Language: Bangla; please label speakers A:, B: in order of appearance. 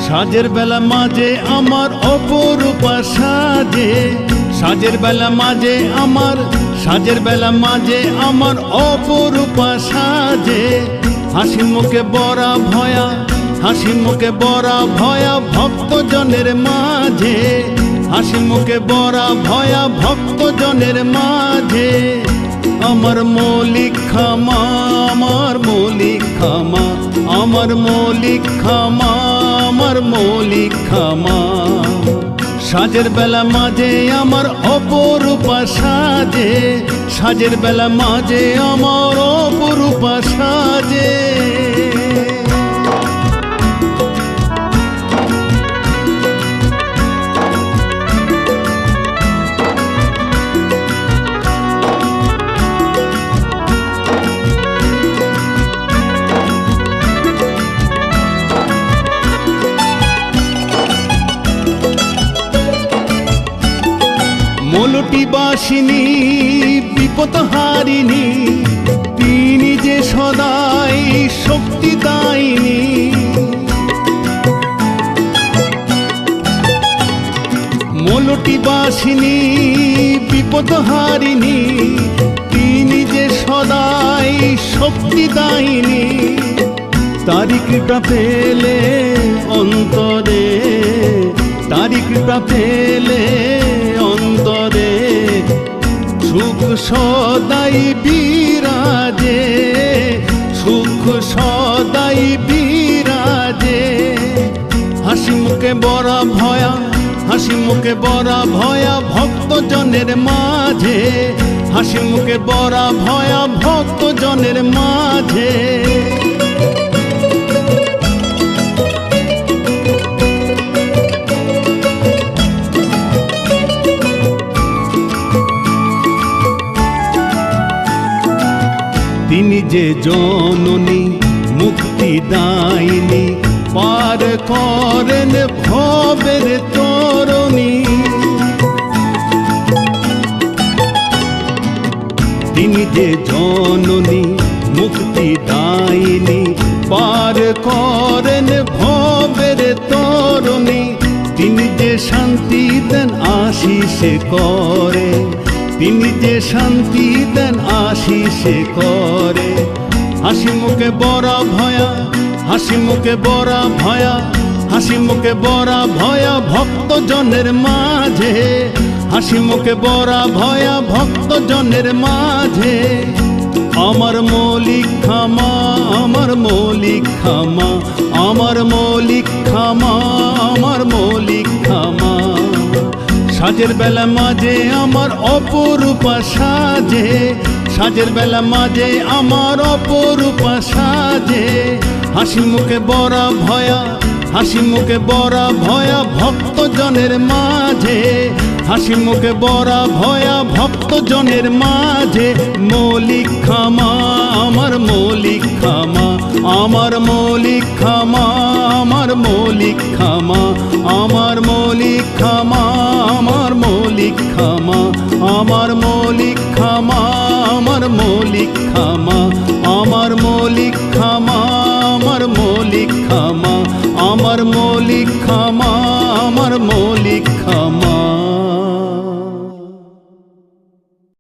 A: সাজের বেলা মাঝে আমার অপরূপা সাজে, সাজের বেলা মাঝে আমার, সাজের বেলা মাঝে আমার অপরূপা সাজে। হাসি মুখে বরা ভয়া, হাসি মুখে বরা ভয়া ভক্তজনের মাঝে, হাসি মুখে বরা ভয়া ভক্তজনের মাঝে। আমার মৌলিক ক্ষমা, আমার মৌলিক ক্ষমা, আমার মৌলিক ক্ষমা, আমার মৌলিক ক্ষমা। সাজের বেলা মাঝে আমার অপরূপা সাজে, সাজের বেলা মাঝে আমার অপরূপা সাজে। মৌলটি বাসিনী বিপদ হারিণী, তিনি যে সদাই শক্তি দায়িনী। মৌলটি বাসিনী বিপদ হারিণী, তিনি যে সদাই শক্তি দায়িনী। তারি কৃপা পেলে অন্তরে, তারি কৃপা পেলে অন্তরে সুখ সদাই বিরাজে, সুখ সদাই বিরাজে। হাসি মুখে বরা ভয়া, হাসি মুখে বরা ভয়া ভক্তজনের মাঝে, হাসি মুখে বরা ভয়া ভক্তজনের মাঝে। তিনি যে জননী মুক্তিদায়িনী, পার করেন ভবের তরণী। তিনি যে জননী মুক্তিদায়িনী, পার করেন ভবের তরণী। তিনি যে শান্তি দেন আশিসে করে, তিনি যে শান্তি দেন আশিসে করে। হাসি মুখে বরা ভয়া, হাসি মুখে বরা ভয়া, হাসি মুখে বরা ভয়া ভক্তজনের মাঝে, হাসি মুখে বরা ভয়া ভক্তজনের মাঝে। আমার মৌলিক ক্ষমা, আমার মৌলিক ক্ষমা, আমার মৌলিক ক্ষমা, আমার মৌলিক ক্ষমা। সাজের বেলা মাঝে আমার অপরূপা সাজে, সাজের বেলা মাঝে আমার অপরূপা সাজে। হাসি মুখে বরা ভয়া, হাসি মুখে বরা ভয়া ভক্তজনের মাঝে, হাসি মুখে বরা ভয়া ভক্তজনের মাঝে। মৌলিক ক্ষমা, আমার মৌলিক ক্ষমা, আমার মৌলিক ক্ষমা, আমার মৌলিক ক্ষমা, আমার মৌলিক ক্ষমা, আমার মৌলিক ক্ষমা, আমার মৌলিক ক্ষমা, আমার মৌলিক ক্ষমা, আমার